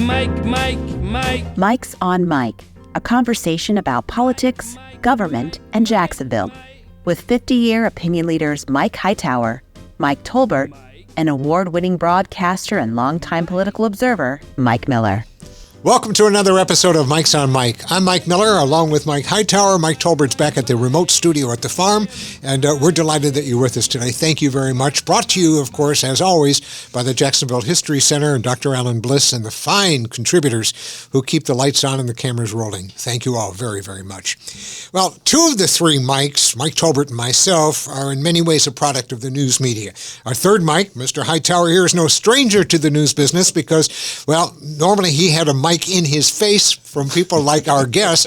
Mike's on Mike, a conversation about politics, government, and Jacksonville, with 50-year opinion leaders Mike Hightower, Mike Tolbert, and award-winning broadcaster and longtime political observer, Mike Miller. Welcome to another episode of Mike's on Mike. I'm Mike Miller, along with Mike Hightower. Mike Tolbert's back at the remote studio at the farm, and we're delighted that you're with us today. Thank you very much. Brought to you, of course, as always, by the Jacksonville History Center and Dr. Alan Bliss and the fine contributors who keep the lights on and the cameras rolling. Thank you all very, very much. Well, two of the three Mikes, Mike Tolbert and myself, are in many ways a product of the news media. Our third Mike, Mr. Hightower, here is no stranger to the news business because, well, normally he had a mic in his face from people like our guests,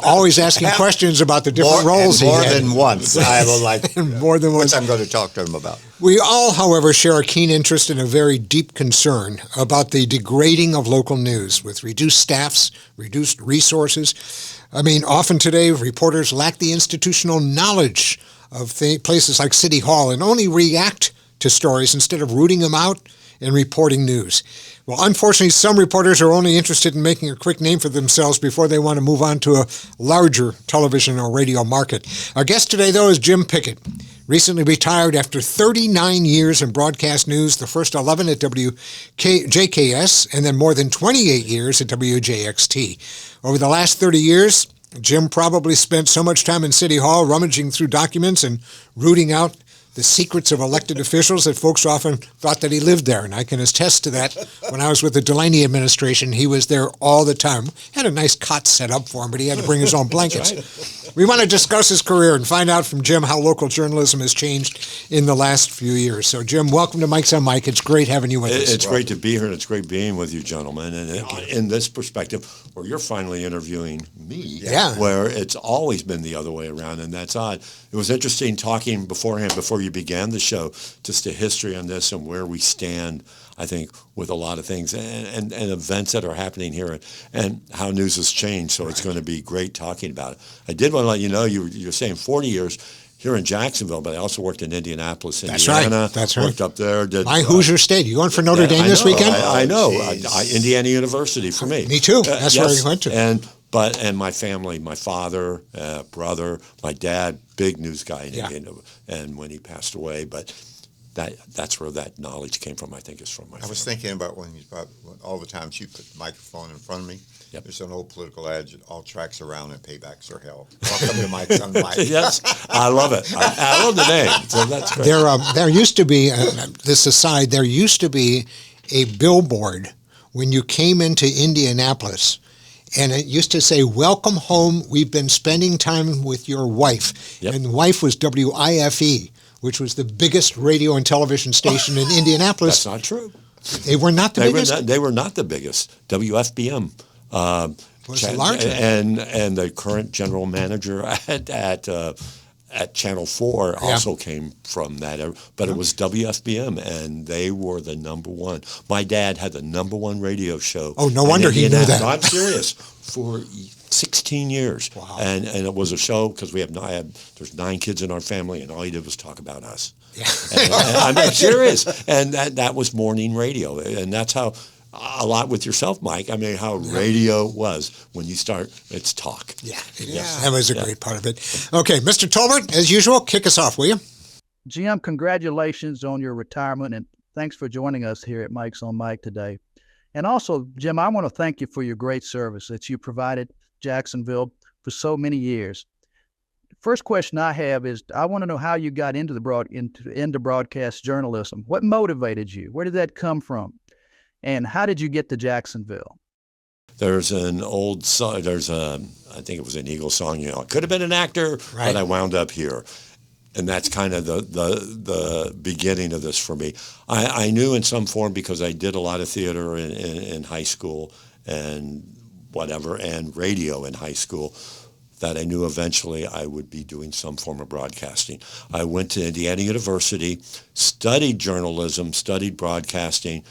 always asking questions about the different roles he had. More than once, I will like. More than once. Which I'm going to talk to him about. We all, however, share a keen interest and a very deep concern about the degrading of local news with reduced staffs, reduced resources. I mean, often today, reporters lack the institutional knowledge of places like City Hall and only react to stories instead of rooting them out and reporting news. Well, unfortunately, some reporters are only interested in making a quick name for themselves before they want to move on to a larger television or radio market. Our guest today, though, is Jim Piggott. Recently retired after 39 years in broadcast news, the first 11 at WJKS, and then more than 28 years at WJXT. Over the last 30 years, Jim probably spent so much time in City Hall rummaging through documents and rooting out the secrets of elected officials that folks often thought that he lived there. And I can attest to that. When I was with the Delaney administration, he was there all the time. Had a nice cot set up for him, but he had to bring his own blankets. Right. We want to discuss his career and find out from Jim how local journalism has changed in the last few years. So, Jim, welcome to Mike's on Mike. It's great having you with us. It's great to be here, and it's great being with you, gentlemen. And in this perspective, where you're finally interviewing me, where it's always been the other way around, and that's odd. It was interesting talking beforehand, before you began the show, just the history on this and where we stand, I think, with a lot of things and events that are happening here and how news has changed. So it's going to be great talking about it. I did want to let you know, you're saying 40 years here in Jacksonville, but I also worked in Indianapolis, Indiana. That's right. Worked up there. My Hoosier State. You going for Notre Dame this weekend? I know. Indiana University for me. Me too. That's where you went to. And my family, my father, brother, my dad, big news guy in Indiana, and when he passed away, but that's where that knowledge came from, I think, is from my family. I was thinking about all the times you put the microphone in front of me. Yep. There's an old political adage, all tracks around and paybacks are hell. Welcome to Mike's on Mike. Yes, I love it. I love the name, so that's great. There used to be, this aside, there used to be a billboard when you came into Indianapolis. And it used to say, "Welcome home. We've been spending time with your wife." Yep. And the wife was WIFE, which was the biggest radio and television station in Indianapolis. That's not true. They were not the biggest? They were not the biggest. WFBM. Was larger. And the current general manager at Channel 4 also came from that, but it was WFBM, and they were the number one. My dad had the number one radio show. Oh, no wonder he knew that. No, I'm serious. For 16 years. Wow. And it was a show, because there's 9 kids in our family, and all he did was talk about us. Yeah. and I'm serious. And that was morning radio, and that's how, a lot with yourself, Mike. I mean, how radio was when you start, it's talk. Yeah, that was a great part of it. Okay, Mr. Tolbert, as usual, kick us off, will you? Jim, congratulations on your retirement, and thanks for joining us here at Mike's on Mike today. And also, Jim, I want to thank you for your great service that you provided Jacksonville for so many years. First question I have is, I want to know how you got into broadcast journalism. What motivated you? Where did that come from? And how did you get to Jacksonville? There's an old song, I think it was an Eagles song, I could have been an actor, but I wound up here. And that's kind of the beginning of this for me. I knew in some form, because I did a lot of theater in high school and whatever, and radio in high school, that I knew eventually I would be doing some form of broadcasting. I went to Indiana University, studied journalism, studied broadcasting.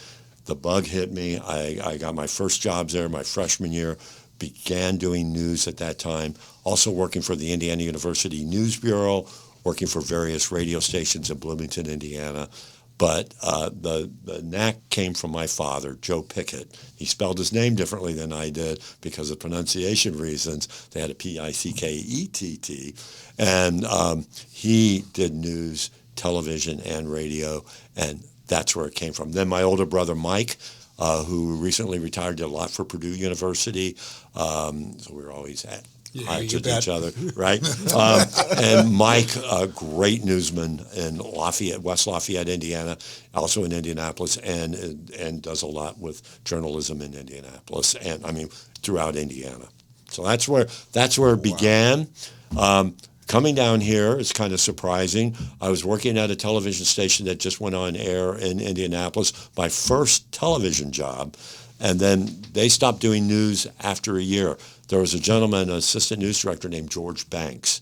The bug hit me. I got my first jobs there my freshman year, began doing news at that time, also working for the Indiana University News Bureau, working for various radio stations in Bloomington, Indiana. But the knack came from my father, Joe Piggott. He spelled his name differently than I did because of pronunciation reasons. They had a Pickett, and he did news, television, and radio, and that's where it came from. Then my older brother, Mike, who recently retired, did a lot for Purdue University, so we were always at to each other, right? And Mike, a great newsman in West Lafayette, Indiana, also in Indianapolis, and does a lot with journalism in Indianapolis, and I mean throughout Indiana. So that's where it began. Coming down here is kind of surprising. I was working at a television station that just went on air in Indianapolis, my first television job, and then they stopped doing news after a year. There was a gentleman, an assistant news director named George Banks.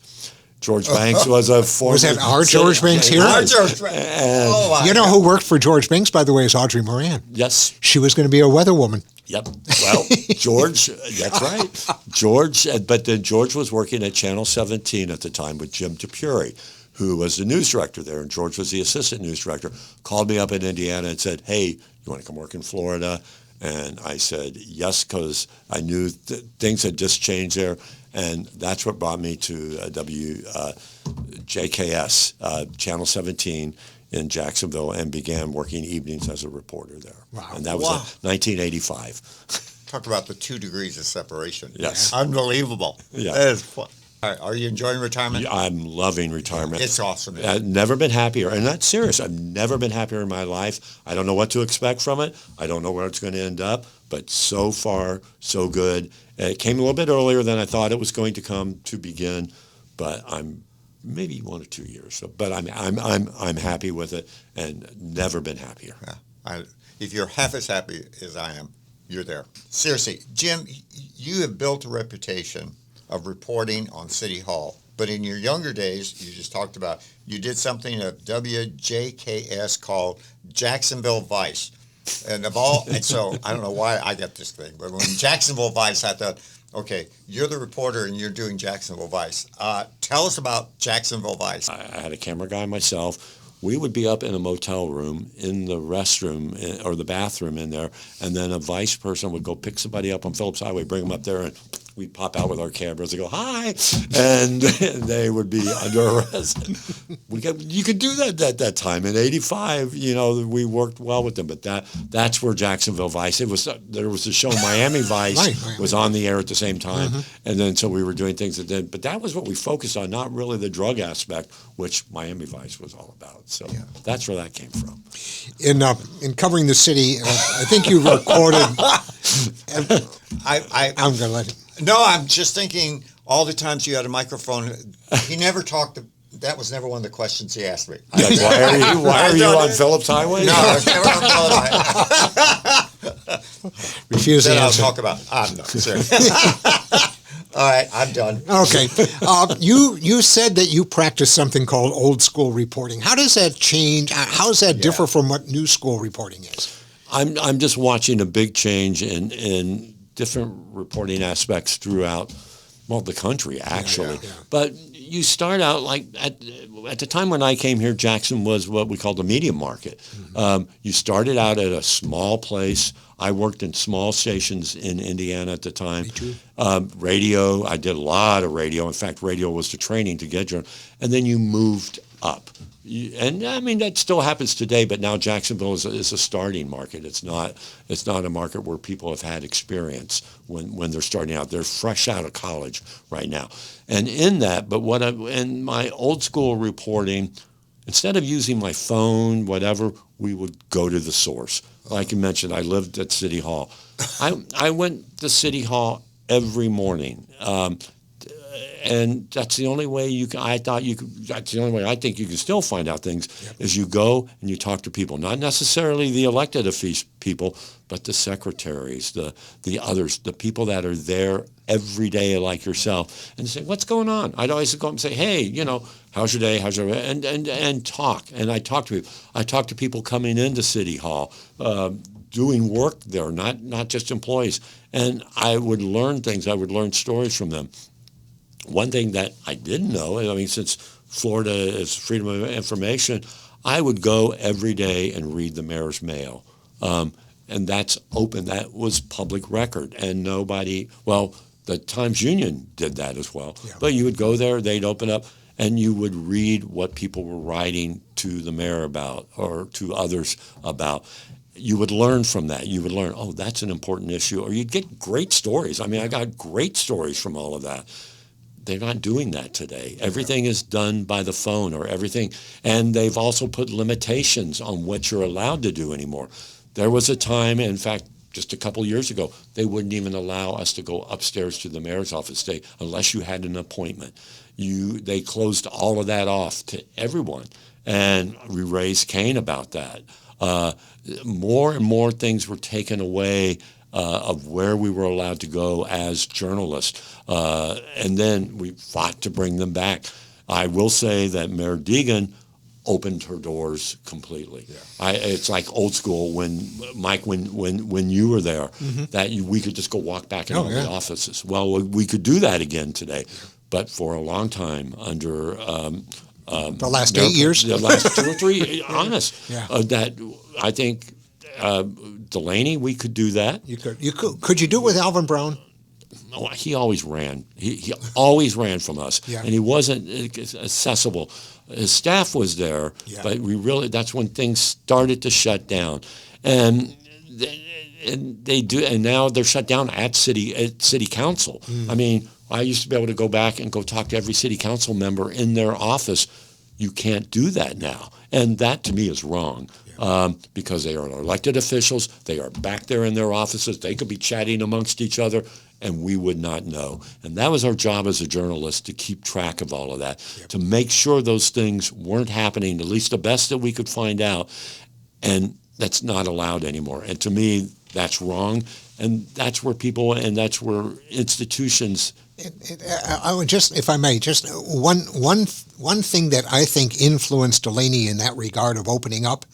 George Banks was a former... Was that our George Banks here? Our George Banks. You know who worked for George Banks, by the way, is Audrey Moran. Yes. She was going to be a weatherwoman. Yep. Well, George, that's right. George, but then George was working at Channel 17 at the time with Jim Piggott, who was the news director there, and George was the assistant news director, called me up in Indiana and said, hey, you want to come work in Florida? And I said yes, because I knew things had just changed there, and that's what brought me to WJKS, Channel 17 in Jacksonville, and began working evenings as a reporter there. Wow. And that was 1985. Talk about the 2 degrees of separation. Yes. Unbelievable. Yeah. That is fun. All right, are you enjoying retirement? I'm loving retirement. It's awesome. I've never been happier, and that's serious. I've never been happier in my life. I don't know what to expect from it. I don't know where it's going to end up, but so far, so good. It came a little bit earlier than I thought it was going to come to begin, but I'm maybe 1 or 2 years. But I'm happy with it, and never been happier. Yeah. If you're half as happy as I am, you're there. Seriously, Jim, you have built a reputation of reporting on City Hall. But in your younger days, you just talked about, you did something at WJKS called Jacksonville Vice. And so I don't know why I got this thing, but when Jacksonville Vice, I thought, okay, you're the reporter and you're doing Jacksonville Vice. Tell us about Jacksonville Vice. I had a camera guy myself. We would be up in a motel room, in the restroom or the bathroom in there, and then a vice person would go pick somebody up on Phillips Highway, bring them up there, and we'd pop out with our cameras and go, hi, and they would be under arrest. You could do that at that time. In 85, we worked well with them, but that's where Jacksonville Vice, there was a show, Miami Vice, was on the air at the same time, and then so we were doing things but that was what we focused on, not really the drug aspect, which Miami Vice was all about. So that's where that came from. In covering the city, I think you recorded... I'm going to let it... No, I'm just thinking all the times you had a microphone, he never talked. That was never one of the questions he asked me. Like, why are you on Phillips Highway? No, I was never on Phillips Highway. Refuse to answer. I'll talk about. I'm not serious. All right, I'm done. Okay. You said that you practice something called old school reporting. How does that change? How does that differ from what new school reporting is? I'm just watching a big change in different reporting aspects throughout, the country, actually. Yeah. But you start out like at the time when I came here, Jackson was what we called a media market. Mm-hmm. You started out at a small place. I worked in small stations in Indiana at the time. Me too. Radio, I did a lot of radio. In fact, radio was the training to get you. And then you moved up. And I mean, that still happens today, but now Jacksonville is a starting market. It's not a market where people have had experience when they're starting out. They're fresh out of college right now. And in that, in my old school reporting, instead of using my phone, whatever, we would go to the source. Like you mentioned, I lived at City Hall. I went to City Hall every morning. And that's the only way that's the only way I think you can still find out things is you go and you talk to people, not necessarily the elected people, but the secretaries, the others, the people that are there every day like yourself, and say, what's going on? I'd always go up and say, hey, how's your day? And talk. And I talk to people. I talk to people coming into City Hall, doing work there, not just employees. And I would learn things. I would learn stories from them. One thing that I didn't know, since Florida is freedom of information, I would go every day and read the mayor's mail. And that's open. That was public record. And nobody, well, the Times Union did that as well. Yeah. But you would go there, they'd open up, and you would read what people were writing to the mayor about or to others about. You would learn from that. You would learn, oh, that's an important issue. Or you'd get great stories. I mean, I got great stories from all of that. They're not doing that today. Everything is done by the phone or everything. And they've also put limitations on what you're allowed to do anymore. There was a time, in fact, just a couple years ago, they wouldn't even allow us to go upstairs to the mayor's office unless you had an appointment. They closed all of that off to everyone. And we raised Cain about that. More and more things were taken away of where we were allowed to go as journalists. And then we fought to bring them back. I will say that Mayor Deegan opened her doors completely. Yeah. It's like old school when Mike, when you were there, that we could just go walk back into the offices. Well, we could do that again today, but for a long time under the last 8 years, the last 2 or 3, honest. That I think Delaney, we could do that. You could. Could you do it with Alvin Brown? No, he always ran. He always ran from us, and he wasn't accessible. His staff was there, but that's when things started to shut down, and they do. And now they're shut down at city council. I mean, I used to be able to go back and go talk to every city council member in their office. You can't do that now, and that to me is wrong. Because they are elected officials, they are back there in their offices, they could be chatting amongst each other, and we would not know. And that was our job as a journalist, to keep track of all of that, to make sure those things weren't happening, at least the best that we could find out, and that's not allowed anymore. And to me, that's wrong, and that's where people, and that's where institutions... I would just, if I may, just one thing that I think influenced Delaney in that regard of opening up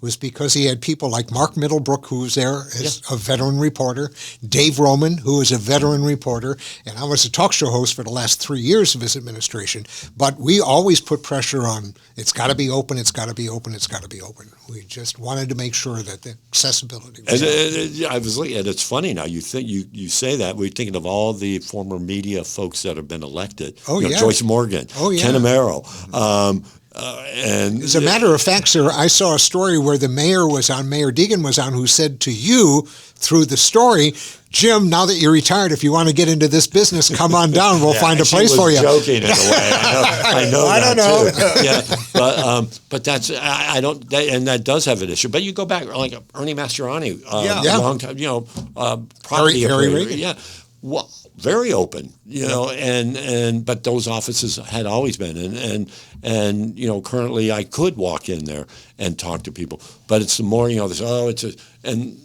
was because he had people like Mark Middlebrook, who was there as a veteran reporter, Dave Roman, who was a veteran reporter, and I was a talk show host for the last 3 years of his administration. But we always put pressure on, it's got to be open, it's got to be open, it's got to be open. We just wanted to make sure that the accessibility was and it's funny now, you think you say that, we're thinking of all the former media folks that have been elected. Joyce Morgan, Ken Amaro, and as a matter of fact, sir, I saw a story where Mayor Deegan was on, who said to you through the story, Jim, now that you're retired, if you want to get into this business, come on down. We'll find a place for you. Joking in a way. I know. I don't know. Too. But that's I don't, and that does have an issue. But you go back like Ernie Mastriani, long time, property Harry Reagan. Well, very open, but those offices had always been, and currently I could walk in there and talk to people, but it's the more, and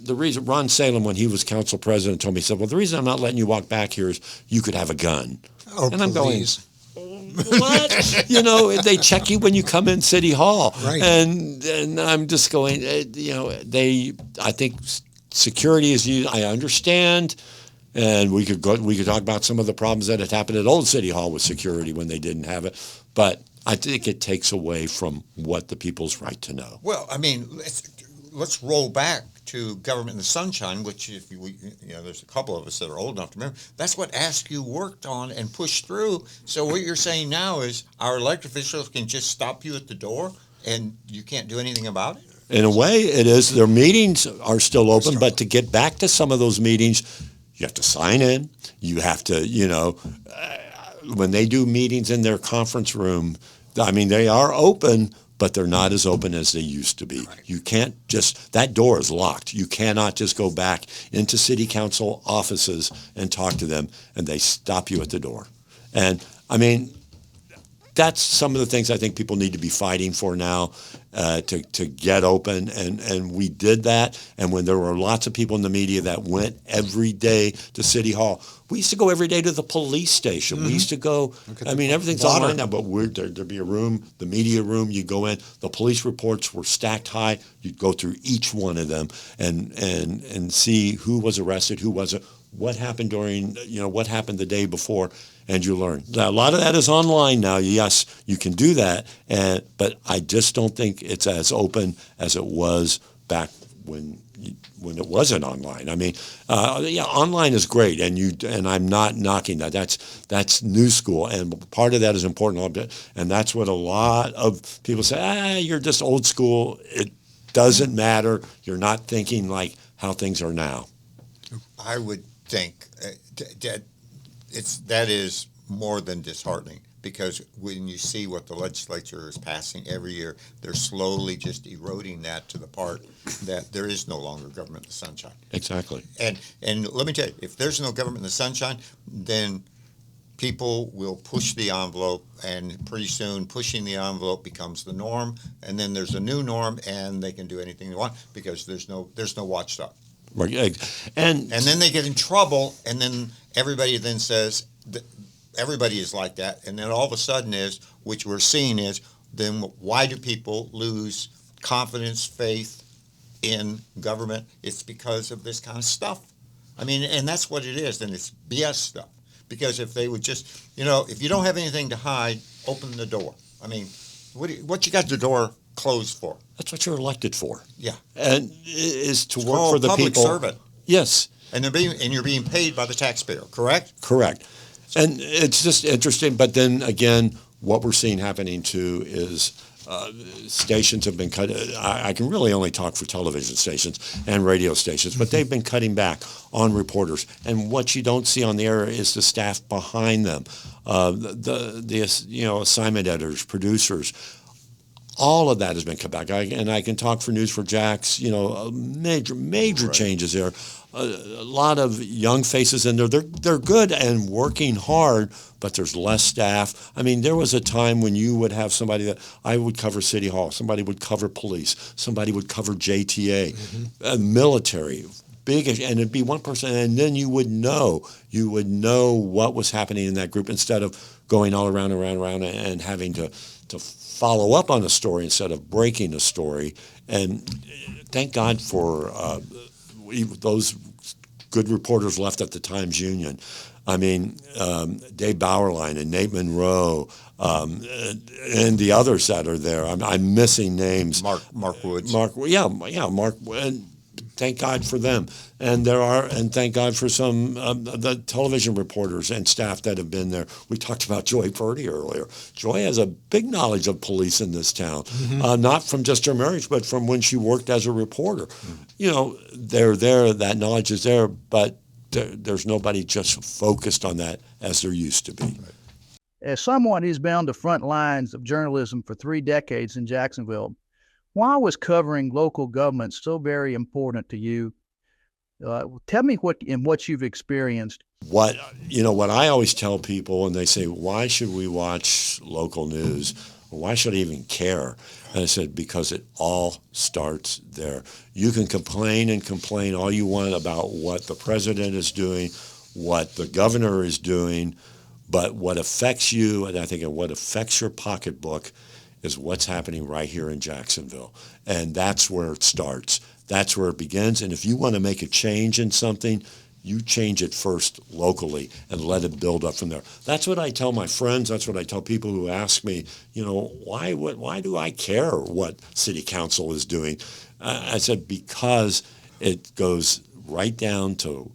the reason Ron Salem, when he was council president, told me, he said, well, the reason I'm not letting you walk back here is you could have a gun. Oh, and I'm please. Going, what? They check you when you come in City Hall, right? And I'm just going, I think security is used. I understand. And we could talk about some of the problems that had happened at Old City Hall with security when they didn't have it. But I think it takes away from what the people's right to know. Well, I mean, let's roll back to Government in the Sunshine, which there's a couple of us that are old enough to remember. That's what Askew worked on and pushed through. So what you're saying now is our elected officials can just stop you at the door and you can't do anything about it? In a way, it is. Their meetings are still open, but to get back to some of those meetings, you have to sign in. You have to, when they do meetings in their conference room, I mean, they are open, but they're not as open as they used to be. Right. You can't that door is locked. You cannot just go back into city council offices and talk to them, and they stop you at the door. And, I mean, that's some of the things I think people need to be fighting for now, to get open, and we did that. And when there were lots of people in the media that went every day to City Hall, we used to go every day to the police station. We used to go. I mean, everything's online now, but there'd be a room, the media room. You go in. The police reports were stacked high. You'd go through each one of them and see who was arrested, who wasn't, what happened what happened the day before. and you learn. Now, a lot of that is online now. Yes, you can do that, but I just don't think it's as open as it was back when it wasn't online. I mean, online is great, and I'm not knocking that. That's new school, and part of that is important. And that's what a lot of people say. You're just old school. It doesn't matter. You're not thinking like how things are now. I would think that is more than disheartening, because when you see what the legislature is passing every year, they're slowly just eroding that to the part that there is no longer government in the sunshine. Exactly. And let me tell you, if there's no government in the sunshine, then people will push the envelope, and pretty soon pushing the envelope becomes the norm, and then there's a new norm, and they can do anything they want because there's no watchdog. Right. And then they get in trouble, and then everybody then says everybody is like that, and then all of a sudden which we're seeing is, then why do people lose confidence, faith in government? It's because of this kind of stuff. I mean, and that's what it is, and it's BS stuff. Because if they would just, if you don't have anything to hide, open the door. I mean, what you got the door closed for? That's what you're elected for. Yeah. And is to work for the public people. Servant. Yes. And you're being paid by the taxpayer, correct? Correct. And it's just interesting. But then again, what we're seeing happening too is stations have been cut. I can really only talk for television stations and radio stations, but they've been cutting back on reporters. And what you don't see on the air is the staff behind them, the assignment editors, producers. All of that has been cut back. I can talk for News4Jax, major Right. changes there. A lot of young faces in there. They're good and working hard, but there's less staff. I mean, there was a time when you would have somebody that I would cover City Hall, somebody would cover police, somebody would cover JTA, military, big, and it'd be one person, and then you would know what was happening in that group instead of going all around and having to follow up on a story instead of breaking a story. And thank God for those good reporters left at the Times-Union. I mean, Dave Bauerlein and Nate Monroe, and the others that are there. I'm missing names. Mark Woods. Mark. And thank God for them. And thank God for some the television reporters and staff that have been there. We talked about Joy Purdy earlier. Joy has a big knowledge of police in this town, not from just her marriage, but from when she worked as a reporter. They're there. That knowledge is there, but there's nobody just focused on that as there used to be. As someone who's been on the front lines of journalism for 3 decades in Jacksonville, why was covering local government so very important to you? Tell me what you've experienced. What I always tell people, and they say, why should we watch local news? Or why should I even care? And I said, because it all starts there. You can complain all you want about what the president is doing, what the governor is doing, but what affects you, and I think what affects your pocketbook, is what's happening right here in Jacksonville. And that's where it starts. That's where it begins. And if you want to make a change in something, you change it first locally and let it build up from there. That's what I tell my friends. That's what I tell people who ask me, why do I care what city council is doing? I said, because it goes right down to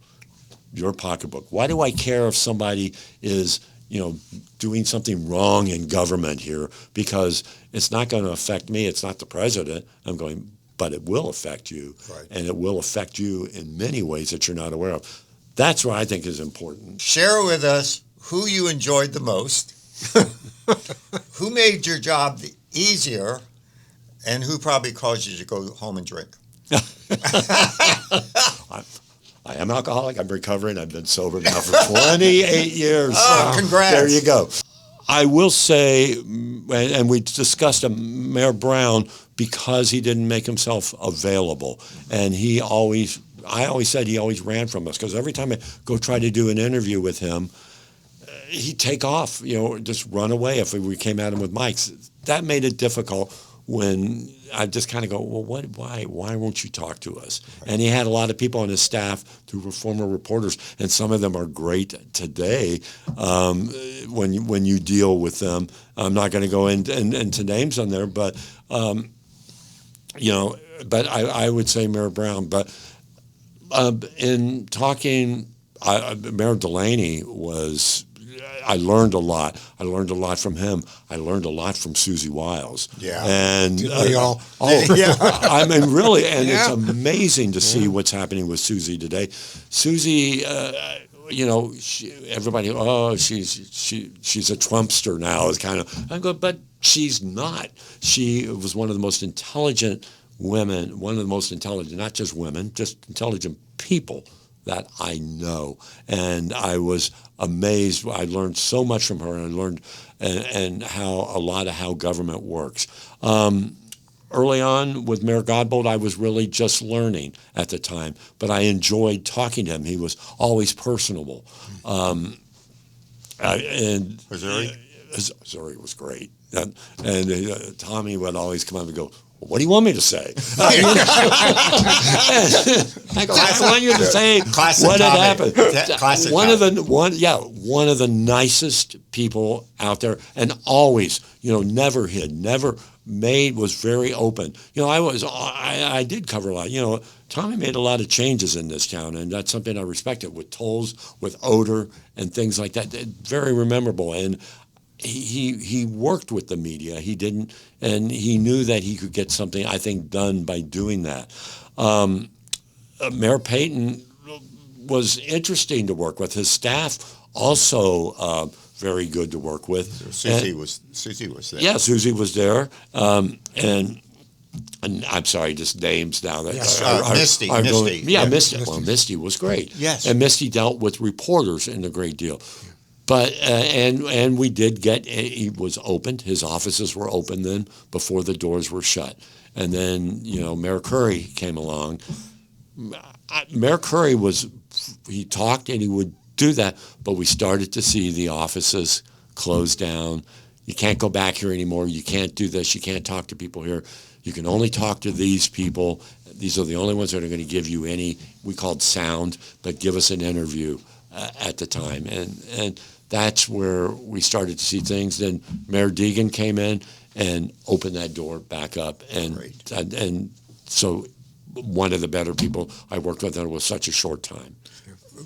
your pocketbook. Why do I care if somebody is doing something wrong in government here? Because it's not going to affect me. It's not the president. But it will affect you, right. And it will affect you in many ways that you're not aware of. That's what I think is important. Share with us who you enjoyed the most, who made your job easier, and who probably caused you to go home and drink. I am alcoholic. I'm recovering. I've been sober now for 28 years. Oh, congrats. There you go. I will say, and we discussed Mayor Brown, because he didn't make himself available. And I always said he always ran from us, because every time I go try to do an interview with him, he'd take off, just run away if we came at him with mics. That made it difficult. when I just kind of go, well, why won't you talk to us? And he had a lot of people on his staff who were former reporters, and some of them are great today. When you deal with them, I'm not going to go into names on there, but but I would say Mayor Brown. But in talking, Mayor Delaney was. I learned a lot. I learned a lot from him. I learned a lot from Susie Wiles. Yeah. And we all? yeah. I mean, really, and it's amazing to see what's happening with Susie today. Susie, everybody, she's a Trumpster now. Is kind of, I go, but she's not. She was one of the most intelligent women, not just women, just intelligent people that I know. And I was amazed. I learned so much from her, and I learned and how government works. Early on with Mayor Godbold, I was really just learning at the time, but I enjoyed talking to him. He was always personable. And Missouri was great. And Tommy would always come up and go, what do you want me to say? I want you to say what had happened. One of the nicest people out there, and always, never hid, never made, was very open. I did cover a lot. Tommy made a lot of changes in this town, and that's something I respected, with tolls, with odor, and things like that. Very memorable. And he worked with the media. He didn't, and he knew that he could get something, I think, done by doing that. Mayor Payton was interesting to work with. His staff also very good to work with. Susie was there. Yeah, Susie was there, and I'm sorry, just names now that Misty. Misty. Well, Misty was great. Yes, and Misty dealt with reporters in a great deal. But and we did get, he was opened. His offices were open then before the doors were shut. And then Mayor Curry came along. Mayor Curry he talked and he would do that, but we started to see the offices close down. You can't go back here anymore. You can't do this. You can't talk to people here. You can only talk to these people. These are the only ones that are going to give you any, we called sound, but give us an interview at the time. And that's where we started to see things. Then Mayor Deegan came in and opened that door back up. And so one of the better people I worked with, and it was such a short time.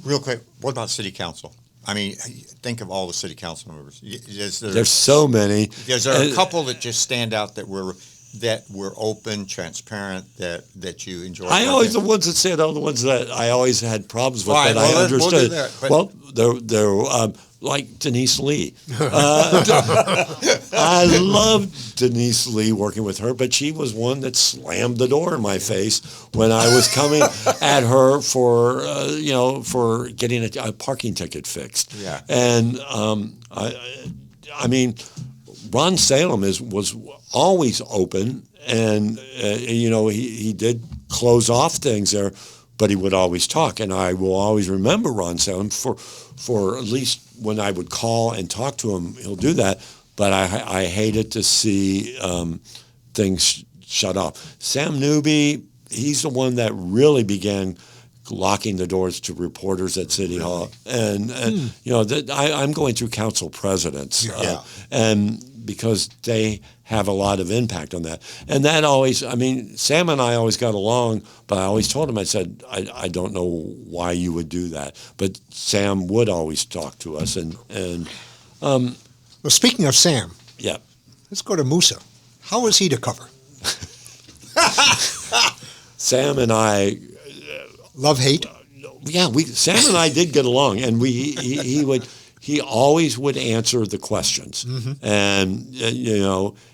Real quick, what about city council? I mean, think of all the city council members. There's so many. Is there a couple that just stand out that were open, transparent, that you enjoyed? The ones that stand out, the ones that I always had problems with, I understood. We'll do that, they're like Denise Lee. I loved Denise Lee, working with her, but she was one that slammed the door in my face when I was coming at her for getting a parking ticket fixed. Yeah. And I mean, Ron Salem was always open, and he did close off things there, but he would always talk, and I will always remember Ron Salem for at least when I would call and talk to him. He'll do that, but I hated to see things shut off. Sam Newby, he's the one that really began locking the doors to reporters at City Hall, and I'm going through council presidents, and because they have a lot of impact on that. And that always, Sam and I always got along, but I always told him, I said, I don't know why you would do that. But Sam would always talk to us. Well, speaking of Sam, let's go to Musa. How was he to cover? Sam and I... Love, hate? Sam and I did get along, and he always would answer the questions, and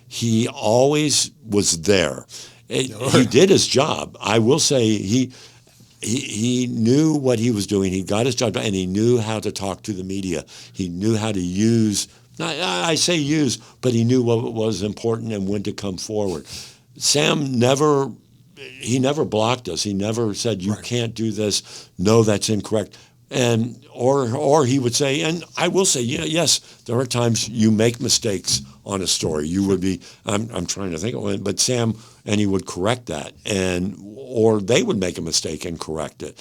he always was there. He did his job. I will say he knew what he was doing. He got his job done, and he knew how to talk to the media. He knew how to use. I say use, but he knew what was important and when to come forward. Sam never blocked us. He never said, you can't do this. No, that's incorrect. And or he would say, and I will say, yeah, yes, there are times you make mistakes on a story. You would be, I'm trying to think of it, but Sam and he would correct that, or they would make a mistake and correct it.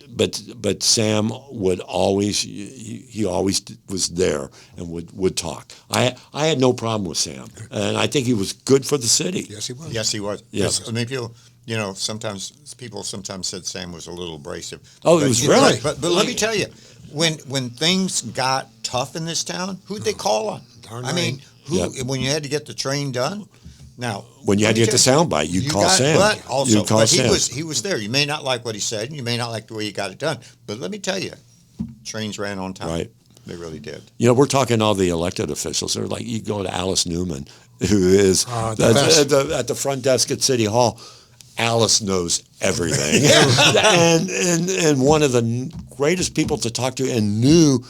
But Sam would always, he always was there and would talk. I had no problem with Sam, and I think he was good for the city. Yes, he was. Yes, he was. Yes. I mean, people sometimes said Sam was a little abrasive. Oh, it was really. But let me tell you, when things got tough in this town, who'd they call on? Darn I mean, when you had to get the train done. Now, when you had to get the soundbite, you'd call Sam. But also, you'd call Sam. he was there. You may not like what he said, and you may not like the way he got it done. But let me tell you, trains ran on time. Right. They really did. You know, we're talking all the elected officials. They're like, you go to Alice Newman, who is at the front desk at City Hall. Alice knows everything, and one of the greatest people to talk to, and knew.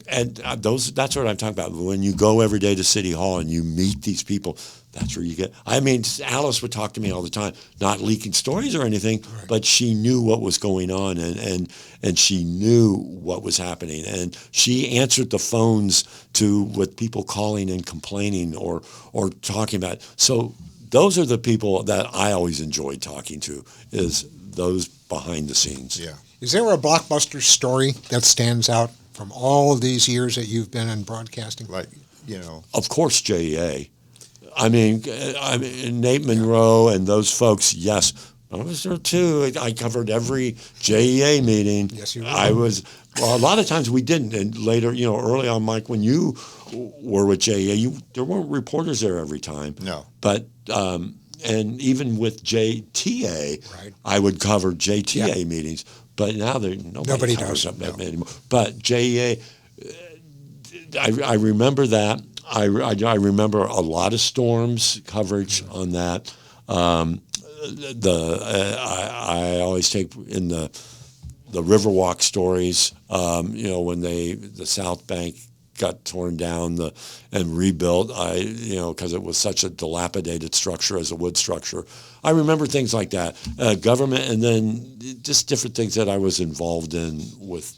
And that's what I'm talking about. When you go every day to City Hall and you meet these people, that's where you get. I mean, Alice would talk to me all the time, not leaking stories or anything, but she knew what was going on, and she knew what was happening, and she answered the phones with people calling and complaining or talking about. So those are the people that I always enjoyed talking to, is those behind the scenes. Yeah. Is there a blockbuster story that stands out from all of these years that you've been in broadcasting? Like, Of course, JEA. I mean, Nate Monroe and those folks, yes. I was there too. I covered every JEA meeting. Yes, you were. A lot of times we didn't. And later, early on, Mike, when you were with JEA, there weren't reporters there every time. No. But, and even with JTA, right. I would cover JTA meetings. But now nobody does that anymore. But JEA, I remember that. I remember a lot of storms coverage on that. I always take in the Riverwalk stories. When the South Bank got torn down and rebuilt, because it was such a dilapidated structure as a wood structure. I remember things like that, government, and then just different things that I was involved in with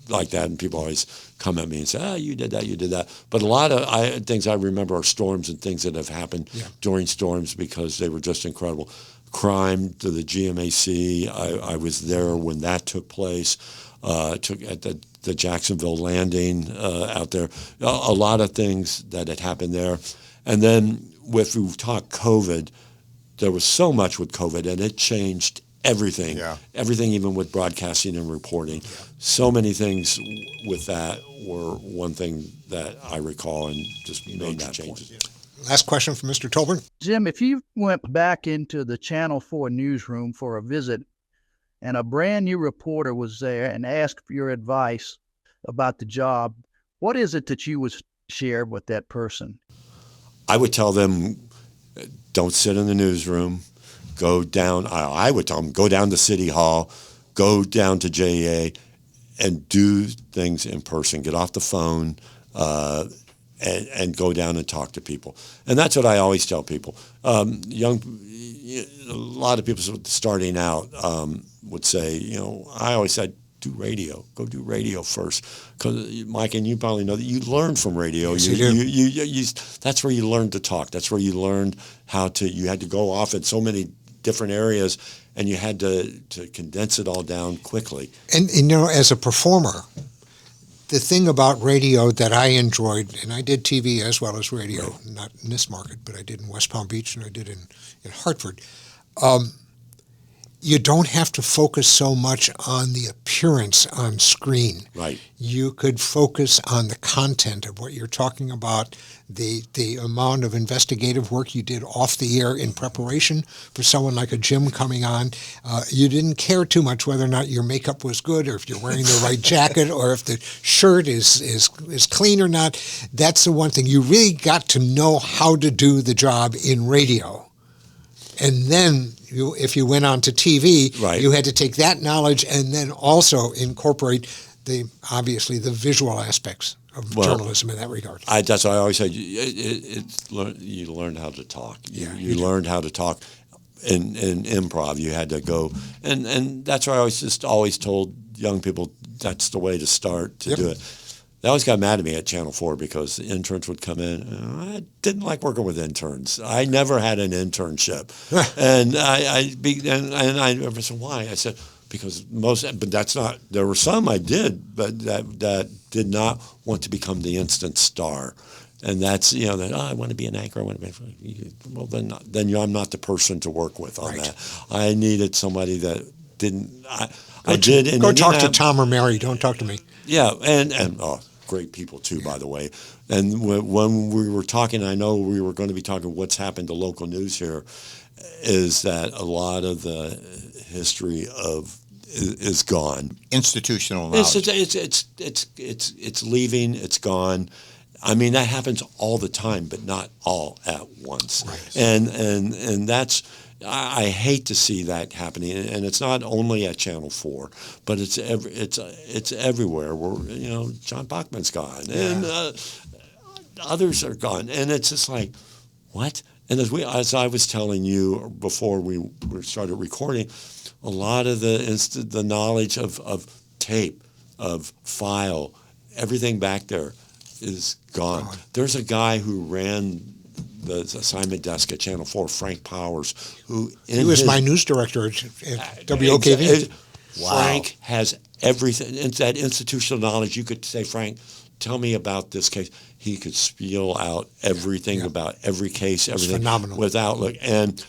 like that. And people always come at me and say, you did that. But a lot of things I remember are storms and things that have happened during storms, because they were just incredible. Crime to the GMAC, I was there when that took place. Took at the Jacksonville landing out there. A lot of things that had happened there. And then if we talk COVID, there was so much with COVID, and it changed everything. Yeah. Everything, even with broadcasting and reporting. Yeah. So many things with that were one thing that I recall, and just major changes. Last question from Mr. Tolbert. Jim, if you went back into the Channel 4 newsroom for a visit and a brand new reporter was there and asked for your advice about the job, what is it that you would share with that person? I would tell them, don't sit in the newsroom. Go down. I would tell them, go down to City Hall, go down to JEA, and do things in person. Get off the phone and go down and talk to people. And that's what I always tell people. A lot of people starting out would say, I always said, do radio. Go do radio first, because Mike, and you probably know that you learn from radio. Yes, you do. That's where you learned to talk. That's where you learned you had to go off in so many different areas, and you had to condense it all down quickly. And as a performer, the thing about radio that I enjoyed, and I did TV as well as radio, not in this market, but I did in West Palm Beach and I did in Hartford. You don't have to focus so much on the appearance on screen. Right. You could focus on the content of what you're talking about, the amount of investigative work you did off the air in preparation for someone like a Jim coming on. You didn't care too much whether or not your makeup was good, or if you're wearing the right jacket, or if the shirt is clean or not. That's the one thing. You really got to know how to do the job in radio. And then if you went on to TV, you had to take that knowledge and then also incorporate obviously the visual aspects of journalism in that regard. That's why I always said you learned how to talk. You learned how to talk in improv. You had to go, and that's why I always told young people, that's the way to start to do it. They always got mad at me at Channel 4 because the interns would come in. I didn't like working with interns. I never had an internship. And I said, why? I said, because but that's not, there were some I did, but that did not want to become the instant star. And that's, I want to be an anchor. I want to be, well, then I'm not the person to work with on that. I needed somebody that didn't, Go talk to Tom or Mary. Don't talk to me. Yeah, and great people too, by the way. And when we were talking, I know we were going to be talking what's happened to local news here, is that a lot of the history is gone. Institutional knowledge. It's leaving. It's gone. I mean, that happens all the time, but not all at once. Right. And that's. I hate to see that happening, and it's not only at Channel 4, but it's everywhere. Where John Bachman's gone, and others are gone, and it's just like, what? And as I was telling you before we started recording, a lot of the knowledge of tape, of file, everything back there is gone. There's a guy who ran the assignment desk at Channel 4, Frank Powers, he was my news director at WOKV. Frank has everything. It's that institutional knowledge. You could say, Frank, tell me about this case. He could spiel out everything about every case, everything. Phenomenal. Without look, and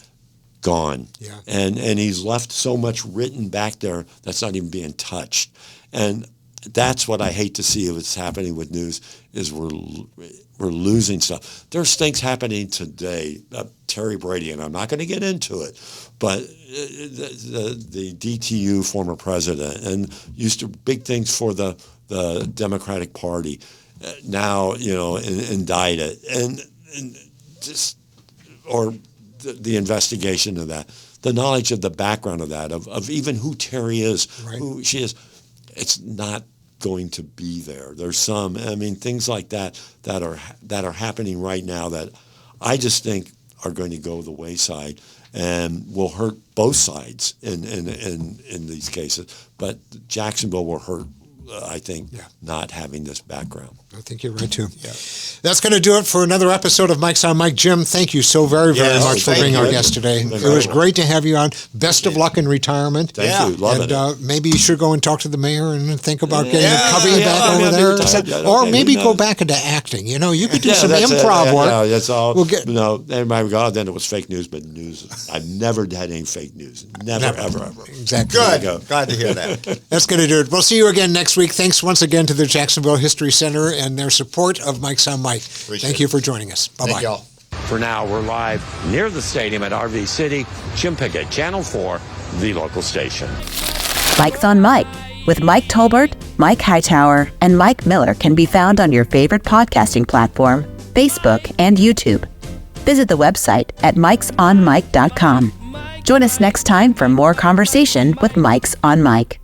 gone. Yeah. And he's left so much written back there that's not even being touched. And that's what I hate to see what's happening with news is we're losing stuff. There's things happening today. Terry Brady, and I'm not going to get into it, but the DTU former president and used to big things for the Democratic Party, now indicted and just or the investigation of that, the knowledge of the background of that, of even who Terry is, who she is. It's not going to be there. There's some, things like that are happening right now that I just think are going to go the wayside and will hurt both sides in these cases. But Jacksonville will hurt, I think, not having this background. I think you're right, too. Yeah. That's going to do it for another episode of Mike's on Mike. Jim, thank you so very, very much for being our guest today. It was great to have you on. Best of luck in retirement. Thank you. Love it. Maybe you should go and talk to the mayor and think about getting a cubby back over there. Or maybe go back into acting. You could do some improv work. Yeah, that's all. Everybody would go, then it was fake news, but I've never had any fake news. Never. Ever. Exactly. Good. Glad to hear that. That's going to do it. We'll see you again next week. Thanks once again to the Jacksonville History Center and their support of Mike's on Mike. Thank you for joining us. Bye-bye. Thank y'all. For now, we're live near the stadium at RV City. Jim Piggott, Channel 4, the local station. Mike's on Mike with Mike Tolbert, Mike Hightower, and Mike Miller can be found on your favorite podcasting platform, Facebook, and YouTube. Visit the website at mikesonmike.com. Join us next time for more conversation with Mike's on Mike.